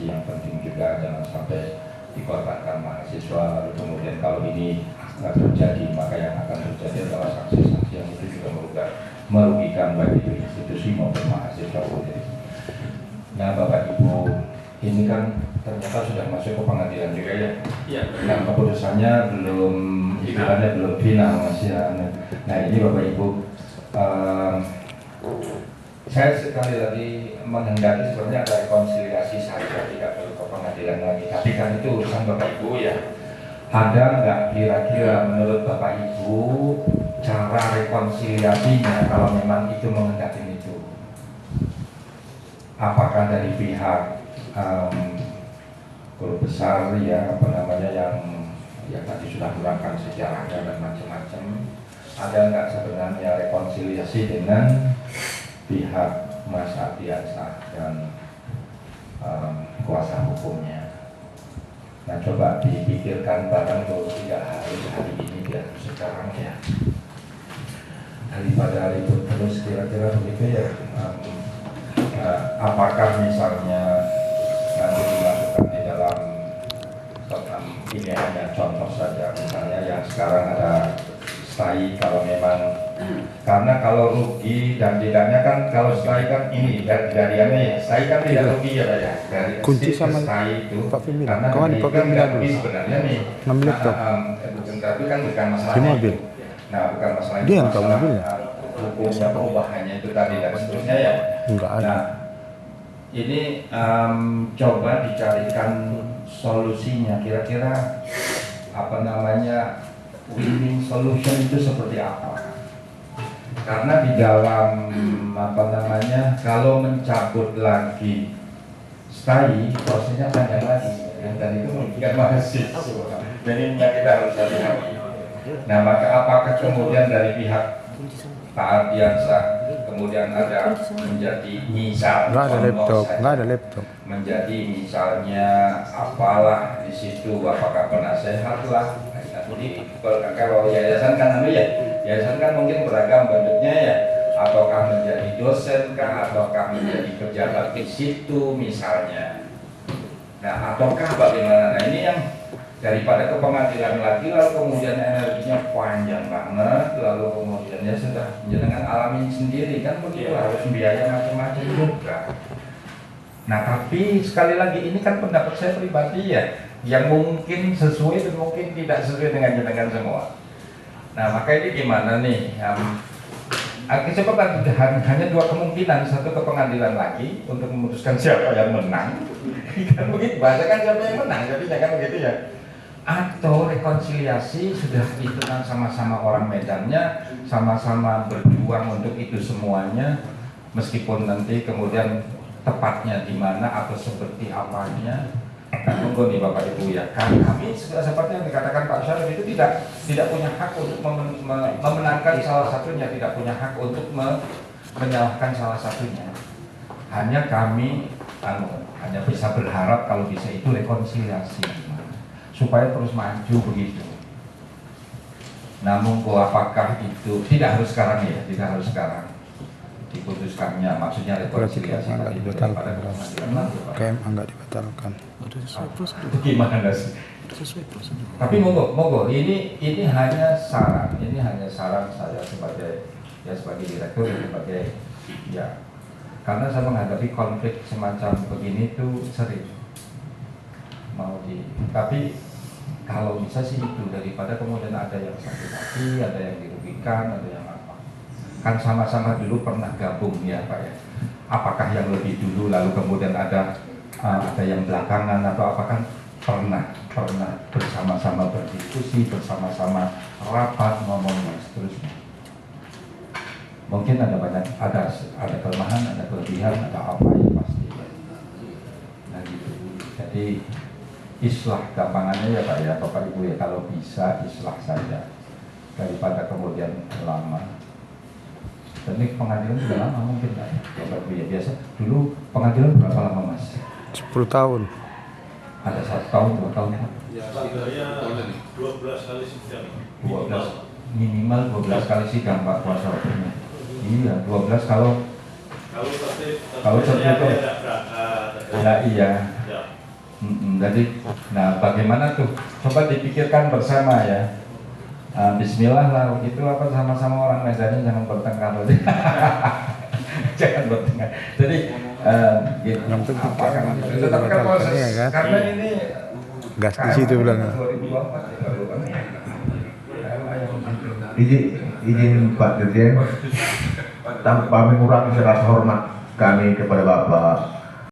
rekonsiliasi yang penting juga, jangan sampai dikorbankan mahasiswa. Lalu kemudian kalau ini nggak terjadi, maka yang akan terjadi adalah sanksi-sanksi yang itu juga merugikan baik itu institusi maupun mahasiswa. Nah Bapak Ibu, ini kan ternyata sudah masuk ke pengadilan juga ya. Iya. Nah keputusannya belum, istilahnya belum final masih. Nah ini Bapak Ibu, saya sekali lagi menghendaki sebenarnya ada rekonsiliasi saja, tidak perlu ke pengadilan lagi. Tapi kan itu urusan Bapak Ibu ya. Ada nggak kira-kira menurut Bapak Ibu cara rekonsiliasinya kalau memang itu menghendaki itu? Apakah dari pihak guru besar ya, apa namanya, yang tadi sudah menerangkan sejarahnya dan macam-macam, ada nggak sebenarnya rekonsiliasi dengan pihak Mas Ardiansah dan kuasa hukumnya? Nah coba dipikirkan bareng dulu, tidak harus hari ini, tidak harus sekarang ya, daripada ribut terus kira-kira begitu ya. Apakah misalnya nanti dimasukkan di dalam ini hanya contoh saja, misalnya yang sekarang ada STAI, kalau memang, karena kalau rugi dan tidaknya kan, kalau STAI kan ini dari ya, STAI kan tidak rugi ya Pak ya, dari kunci sama STAI itu, Pak Fimil, karena kawan dari Pak kan Fimil nggak dulu rugi sebenarnya nih, ngambil laptop tapi kan bukan masalah di mobil. Nah bukan masalah Dia itu, yang tahu masalah mobilnya. hukumnya, perubahannya itu tadi dan seterusnya ya. Enggak ada. Nah ini coba dicarikan solusinya, kira-kira apa namanya, winning solution itu seperti apa? Karena di dalam apa namanya, kalau mencabut lagi STAI, prosesnya panjang lagi, dan itu merugikan mahasiswa. Jadi kita harus hati-hati. Nah maka apakah kemudian dari pihak Pak Ardiansah kemudian ada menjadi misal, Nggak ada laptop, menjadi misalnya apalah di situ, apakah penasehat lah. Jadi kalau yayasan kan yayasan kan mungkin beragam bentuknya ya, ataukah menjadi dosen kah, ataukah menjadi pejabat di situ misalnya. Nah ataukah bagaimana? Nah ini yang daripada ke pengadilan lagi, lalu kemudian energinya panjang banget, lalu kemudian ya sudah dengan alamin sendiri kan begitu, harus biaya macam-macam juga. Nah tapi sekali lagi ini kan pendapat saya pribadi ya, yang mungkin sesuai dan mungkin tidak sesuai dengan semua. Nah maka ini gimana nih? Sebab hanya dua kemungkinan, satu ke pengadilan lagi untuk memutuskan siapa yang menang, kan begitu, bahasa kan siapa yang menang, jadi jangan begitu ya. Atau rekonsiliasi, sudah itu kan sama-sama orang Medannya, sama-sama berjuang untuk itu semuanya, meskipun nanti kemudian tepatnya di mana atau seperti apanya. Nah, tunggu nih Bapak Ibu ya, kami seperti yang dikatakan Pak Syarif itu tidak punya hak untuk memenangkan salah satunya, tidak punya hak untuk menyalahkan salah satunya. Hanya kami hanya bisa berharap kalau bisa itu rekonsiliasi, supaya terus maju begitu. Namun apakah itu tidak harus sekarang ya, tidak harus sekarang diputuskannya, maksudnya rekonsiliasi enggak dibatalkan. KM enggak dibatalkan. Gimana sih? Tapi monggo, ini hanya saran, saya sebagai direktur, sebagai ya, karena saya menghadapi konflik semacam begini itu sering tapi kalau bisa sih itu, daripada kemudian ada yang sakit hati, ada yang dirugikan, ada yang apa, kan sama-sama dulu pernah gabung ya Pak ya, apakah yang lebih dulu lalu kemudian ada yang belakangan atau apa, kan pernah bersama-sama berdiskusi, bersama-sama rapat, ngomong dan seterusnya. Mungkin ada kelemahan, ada kelebihan, ada apa ya pasti. Nah gitu. Jadi islah gampangannya ya Pak ya, Bapak Ibu ya, kalau bisa islah saja daripada kemudian lama. Dan ini pengadilan sudah lama mungkin Pak ya, Bapak Ibu ya. Biasa dulu pengadilan berapa lama Mas? 10 tahun. Ada 1 tahun, 2 tahun Pak? Ya, sebenarnya 12 kali sidang. 12, minimal 12 kali sidang Pak kuasa hukumnya. Iya, 12 kalau tertutup. Nah iya. Jadi, nah bagaimana tuh? Coba dipikirkan bersama ya. Bismillah lah, itu apa sama-sama orang Medan jangan bertengkar. Jangan bertengkar. Jadi, gitu. Yang penting Apa kan? kan Tapi kan proses, ya kan? karena ini Gas di situ bilang. 2024 ya, baru kan? Izin Pak Dirjen, tanpa mengurangi rasa hormat kami kepada Bapak